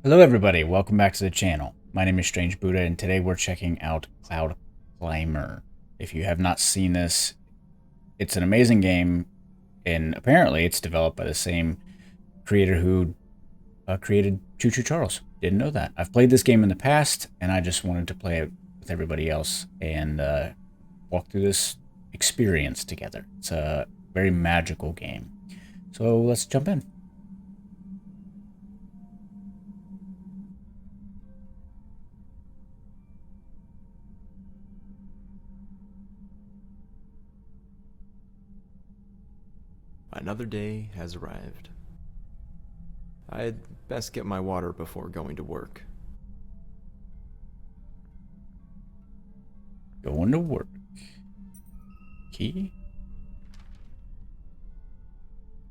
Hello everybody, welcome back to the channel. My name is Strange Buddha and today we're checking out Cloud Climber. If you have not seen this, it's an amazing game and apparently it's developed by the same creator who created Choo Choo Charles. Didn't know that. I've played this game in the past and I just wanted to play it with everybody else and walk through this experience together. It's a very magical game. So let's jump in. Another day has arrived. I'd best get my water before going to work. Going to work. Key?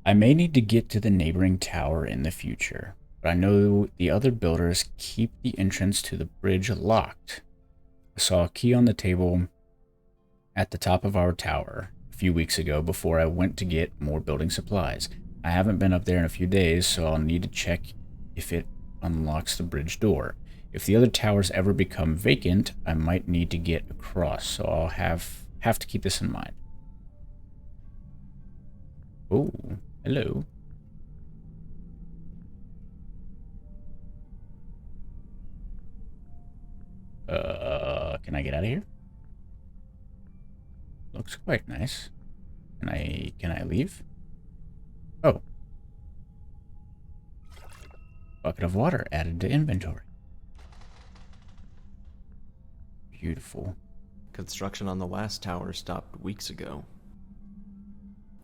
I may need to get to the neighboring tower in the future, but I know the other builders keep the entrance to the bridge locked. I saw a key on the table at the top of our tower a few weeks ago before I went to get more building supplies. I haven't been up there in a few days, so I'll need to check if it unlocks the bridge door. If the other towers ever become vacant, I might need to get across, so I'll have to keep this in mind. Oh, hello. Can I get out of here? Looks quite nice. Can I leave? Oh. Bucket of water added to inventory. Beautiful. Construction on the last tower stopped weeks ago.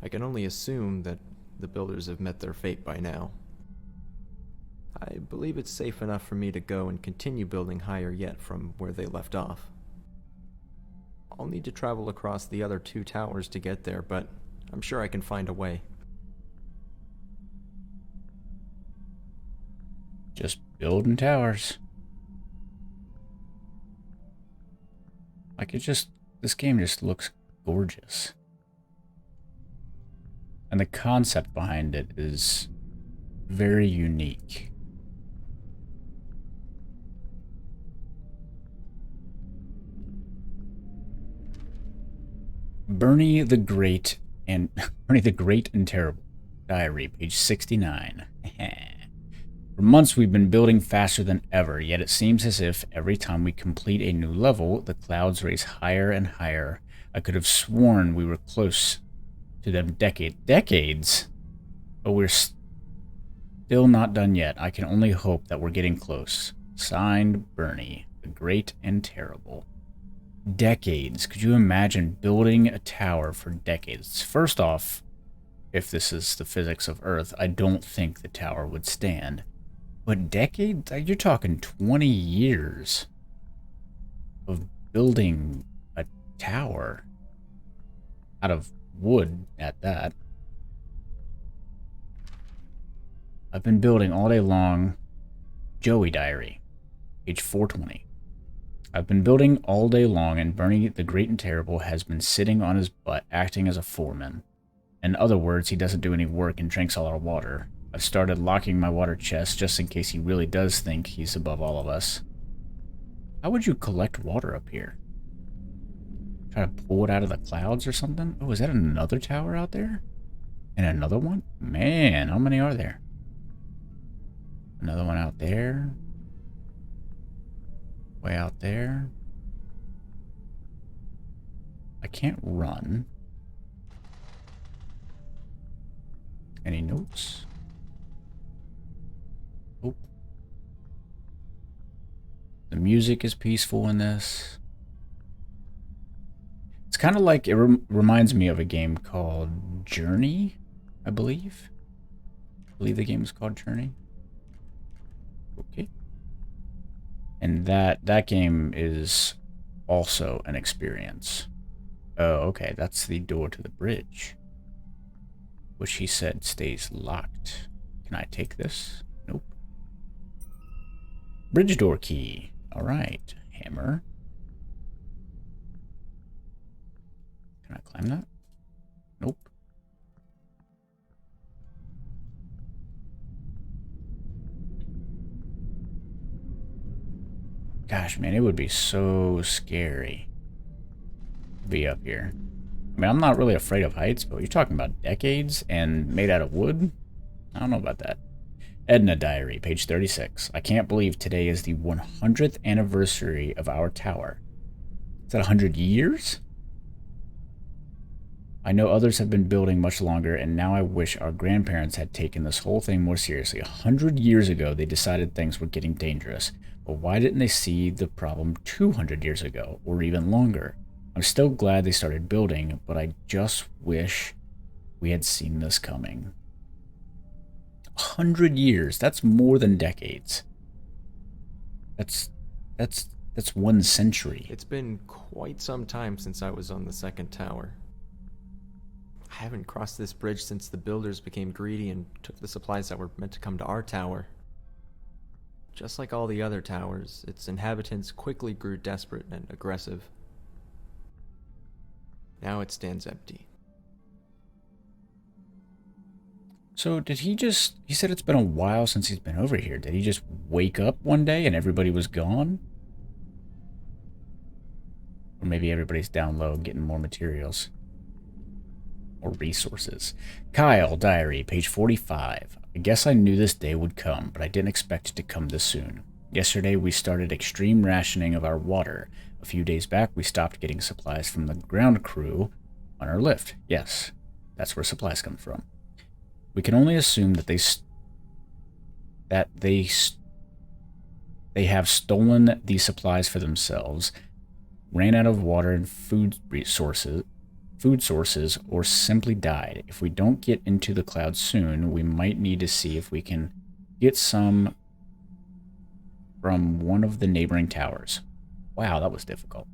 I can only assume that the builders have met their fate by now. I believe it's safe enough for me to go and continue building higher yet from where they left off. I'll need to travel across the other two towers to get there, but I'm sure I can find a way. Just building towers. Like this game just looks gorgeous. And the concept behind it is very unique. Bernie the Great and Terrible Diary, page 69. For months we've been building faster than ever, yet it seems as if every time we complete a new level, the clouds race higher and higher. I could have sworn we were close to them decades, but we're still not done yet. I can only hope that we're getting close. Signed, Bernie, the Great and Terrible. Decades. Could you imagine building a tower for decades? First off, if this is the physics of Earth, I don't think the tower would stand. But decades? You're talking 20 years of building a tower out of wood at that. I've been building all day long. Joey Diary, page 420. I've been building all day long, and Bernie the Great and Terrible has been sitting on his butt, acting as a foreman. In other words, he doesn't do any work and drinks all our water. I've started locking my water chest just in case he really does think he's above all of us. How would you collect water up here? Try to pull it out of the clouds or something? Oh, is that another tower out there? And another one? Man, how many are there? Another one out there. Way out there. I can't run. Any notes? Oh. The music is peaceful in this. It's kind of like, it reminds me of a game called Journey, I believe. I believe the game is called Journey. Okay. And that game is also an experience. Oh, okay, that's the door to the bridge, which he said stays locked. Can I take this? Nope. Bridge door key. All right, hammer. Can I climb that? Nope. Gosh, man, it would be so scary to be up here. I mean, I'm not really afraid of heights, but you're talking about decades and made out of wood? I don't know about that. Edna Diary, page 36. I can't believe today is the 100th anniversary of our tower. Is that 100 years? I know others have been building much longer, and now I wish our grandparents had taken this whole thing more seriously. 100 years ago, they decided things were getting dangerous. But why didn't they see the problem 200 years ago, or even longer? I'm still glad they started building, but I just wish we had seen this coming. 100 years. That's more than decades. That's 1 century. It's been quite some time since I was on the second tower. I haven't crossed this bridge since the builders became greedy and took the supplies that were meant to come to our tower. Just like all the other towers, its inhabitants quickly grew desperate and aggressive. Now it stands empty. So did he said it's been a while since he's been over here. Did he just wake up one day and everybody was gone? Or maybe everybody's down low getting more materials. Or resources. Kyle, diary, page 45. I guess I knew this day would come, but I didn't expect it to come this soon. Yesterday we started extreme rationing of our water. A few days back we stopped getting supplies from the ground crew on our lift. Yes, that's where supplies come from. We can only assume that they have stolen these supplies for themselves, ran out of water and food sources, or simply died. If we don't get into the clouds soon, we might need to see if we can get some from one of the neighboring towers. Wow, that was difficult.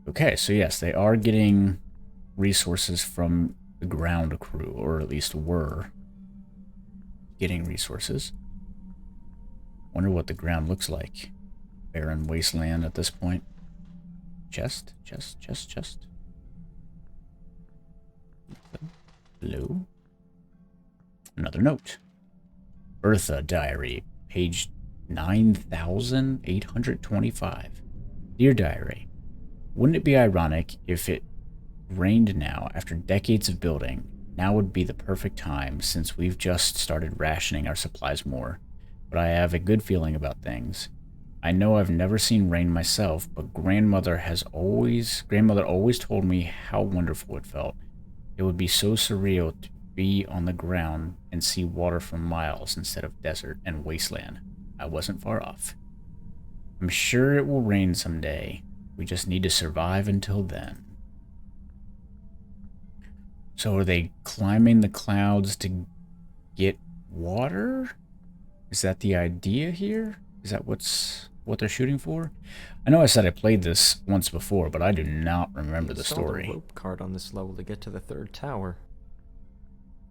Okay, so yes, they are getting resources from the ground crew, or at least were getting resources. Wonder what the ground looks like. Barren wasteland at this point. Chest. Hello. Another note. Bertha Diary, page 9825. Dear Diary, wouldn't it be ironic if it rained now after decades of building? Now would be the perfect time since we've just started rationing our supplies more. But I have a good feeling about things. I know I've never seen rain myself, but grandmother always told me how wonderful it felt. It would be so surreal to be on the ground and see water for miles instead of desert and wasteland. I wasn't far off. I'm sure it will rain someday. We just need to survive until then. So are they climbing the clouds to get water? Is that the idea here? Is that what they're shooting for? I know I said I played this once before, but I do not remember the story. I installed a rope cart on this level to get to the third tower.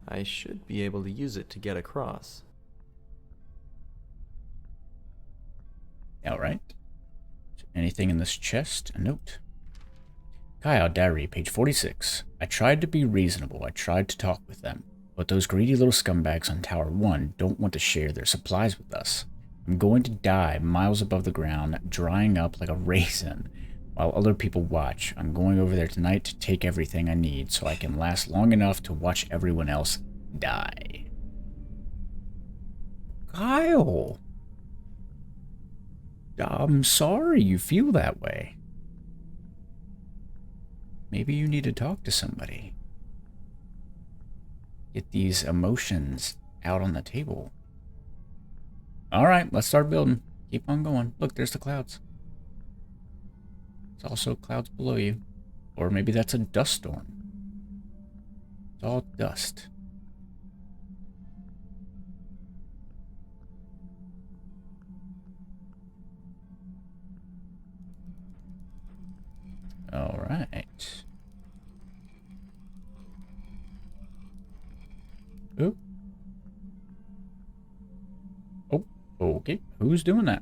I should be able to use it to get across. Alright. Anything in this chest? A note. Kyle Diary, page 46. I tried to be reasonable. I tried to talk with them. But those greedy little scumbags on Tower 1 don't want to share their supplies with us. I'm going to die miles above the ground, drying up like a raisin, while other people watch. I'm going over there tonight to take everything I need so I can last long enough to watch everyone else die. Kyle! I'm sorry you feel that way. Maybe you need to talk to somebody. Get these emotions out on the table. Alright, let's start building. Keep on going. Look, there's the clouds. There's also clouds below you. Or maybe that's a dust storm. It's all dust. Alright. Oop. Oh, okay. Who's doing that?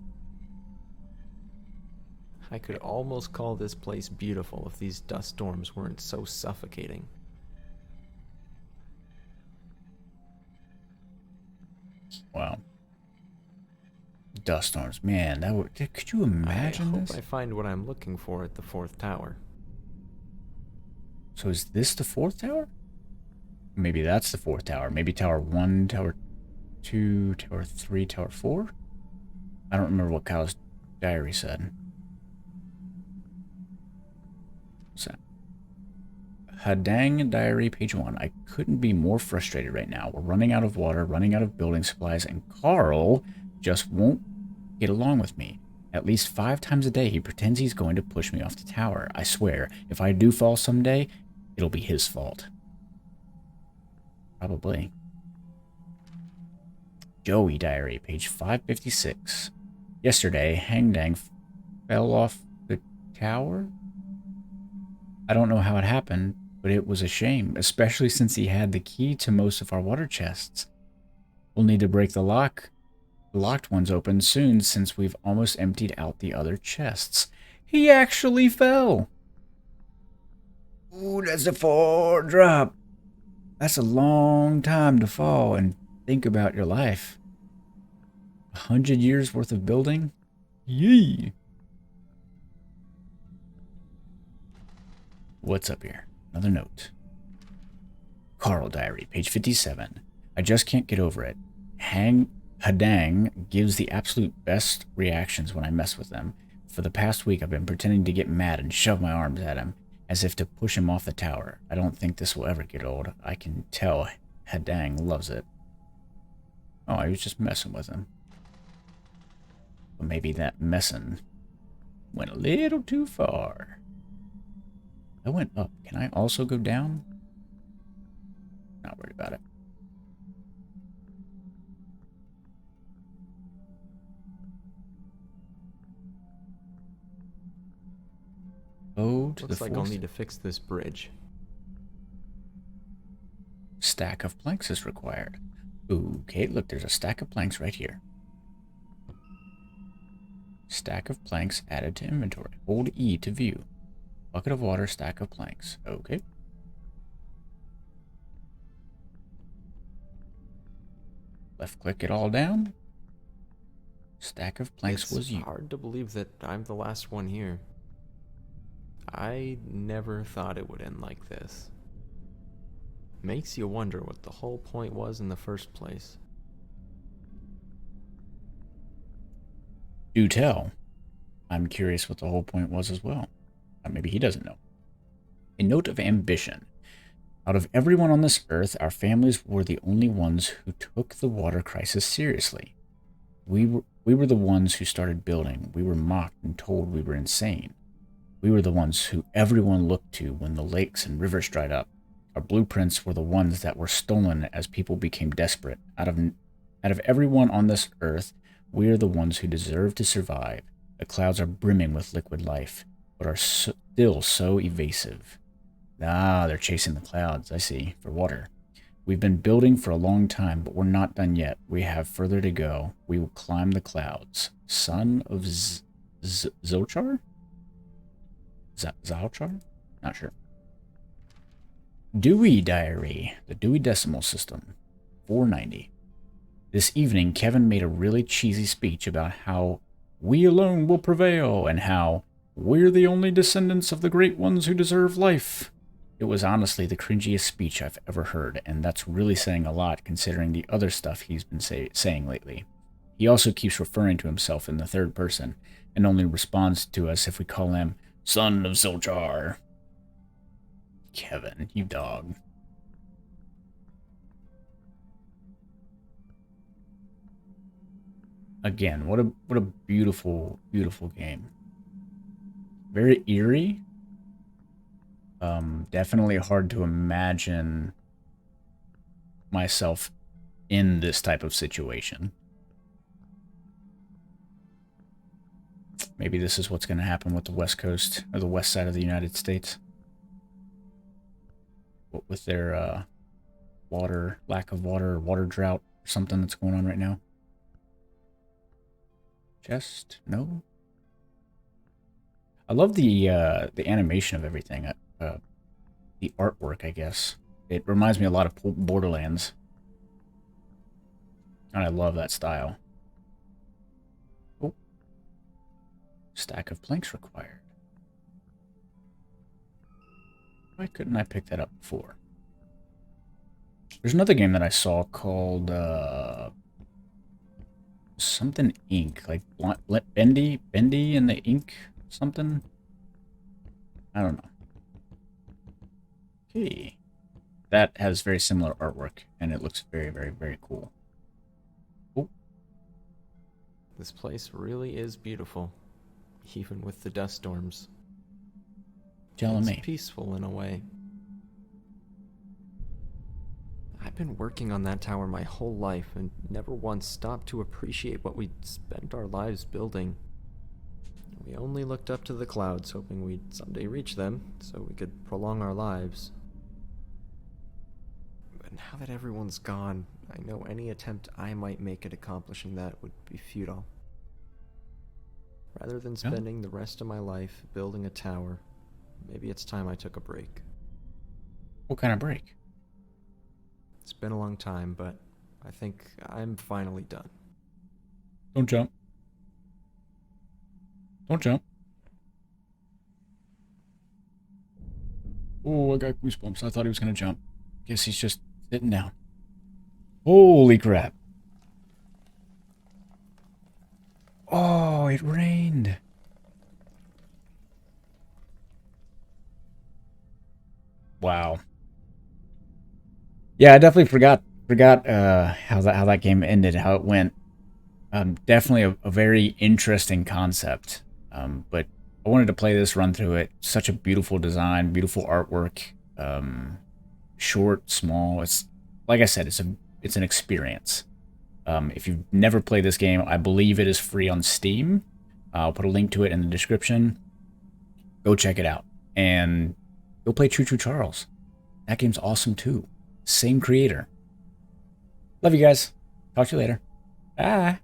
I could almost call this place beautiful if these dust storms weren't so suffocating. Wow. Dust storms. Man, that would... Could you I imagine hope this? I find what I'm looking for at the fourth tower. So is this the fourth tower? Maybe that's the fourth tower. Maybe tower 1, tower 2, tower 3, tower 4? I don't remember what Kyle's diary said. So, Hadang diary, page 1. I couldn't be more frustrated right now. We're running out of water, running out of building supplies, and Carl just won't get along with me. At least 5 times a day, he pretends he's going to push me off the tower. I swear, if I do fall someday, it'll be his fault. Probably. Joey diary, page 556. Yesterday, Hangdang fell off the tower? I don't know how it happened, but it was a shame, especially since he had the key to most of our water chests. We'll need to break the locked ones open soon since we've almost emptied out the other chests. He actually fell! Ooh, that's a 4 drop. That's a long time to fall and think about your life. 100 years worth of building? Yee! What's up here? Another note. Carl diary, page 57. I just can't get over it. Hadang gives the absolute best reactions when I mess with them. For the past week, I've been pretending to get mad and shove my arms at him, as if to push him off the tower. I don't think this will ever get old. I can tell Hadang loves it. Oh, I was just messing with him. But maybe that messing went a little too far. I went up. Can I also go down? Not worried about it. Oh, to Looks the like fourth. I'll need to fix this bridge. Stack of planks is required. Okay, look, there's a stack of planks right here. Stack of planks added to inventory. Hold E to view. Bucket of water, stack of planks. Okay. Left click it all down. Stack of planks was you. It's hard to believe that I'm the last one here. I never thought it would end like this. Makes you wonder what the whole point was in the first place. Do tell. I'm curious what the whole point was as well. Maybe he doesn't know. A note of ambition. Out of everyone on this earth, our families were the only ones who took the water crisis seriously. We were the ones who started building. We were mocked and told we were insane. We were the ones who everyone looked to when the lakes and rivers dried up. Our blueprints were the ones that were stolen as people became desperate. Out of everyone on this earth, we are the ones who deserve to survive. The clouds are brimming with liquid life, but are still so evasive. Ah, they're chasing the clouds, I see, for water. We've been building for a long time, but we're not done yet. We have further to go. We will climb the clouds. Son of Zilchar? Zalchar? Not sure. Dewey Diary, the Dewey Decimal System, 490. This evening, Kevin made a really cheesy speech about how we alone will prevail and how we're the only descendants of the great ones who deserve life. It was honestly the cringiest speech I've ever heard, and that's really saying a lot considering the other stuff he's been saying lately. He also keeps referring to himself in the third person, and only responds to us if we call him Son of Zilchar. Kevin, you dog. Again, what a beautiful, beautiful game. Very eerie. Definitely hard to imagine myself in this type of situation. Maybe this is what's going to happen with the West Coast, or the west side of the United States. What with their lack of water, or water drought, or something that's going on right now. Chest? No? I love the animation of everything. The artwork, I guess. It reminds me a lot of Borderlands. And I love that style. Stack of planks required. Why couldn't I pick that up before? There's another game that I saw called something ink, like Bendy and the ink something. I don't know. Okay, that has very similar artwork, and it looks very, very, very cool. Oh, This place really is beautiful, even with the dust storms. telling It's me. peaceful in a way. I've been working on that tower my whole life and never once stopped to appreciate what we'd spent our lives building. We only looked up to the clouds, hoping we'd someday reach them so we could prolong our lives. But now that everyone's gone, I know any attempt I might make at accomplishing that would be futile. Rather than spending the rest of my life building a tower, maybe it's time I took a break. What kind of break? It's been a long time, but I think I'm finally done. Don't jump. Don't jump. Oh, I got goosebumps. I thought he was going to jump. Guess he's just sitting down. Holy crap. Oh, it rained. Wow. Yeah, I definitely forgot how that game ended, how it went. Definitely a very interesting concept. But I wanted to play this, run through it. Such a beautiful design, beautiful artwork. Short, small. It's like I said, it's an experience. If you've never played this game, I believe it is free on Steam. I'll put a link to it in the description. Go check it out. And go play Choo Choo Charles. That game's awesome too. Same creator. Love you guys. Talk to you later. Bye.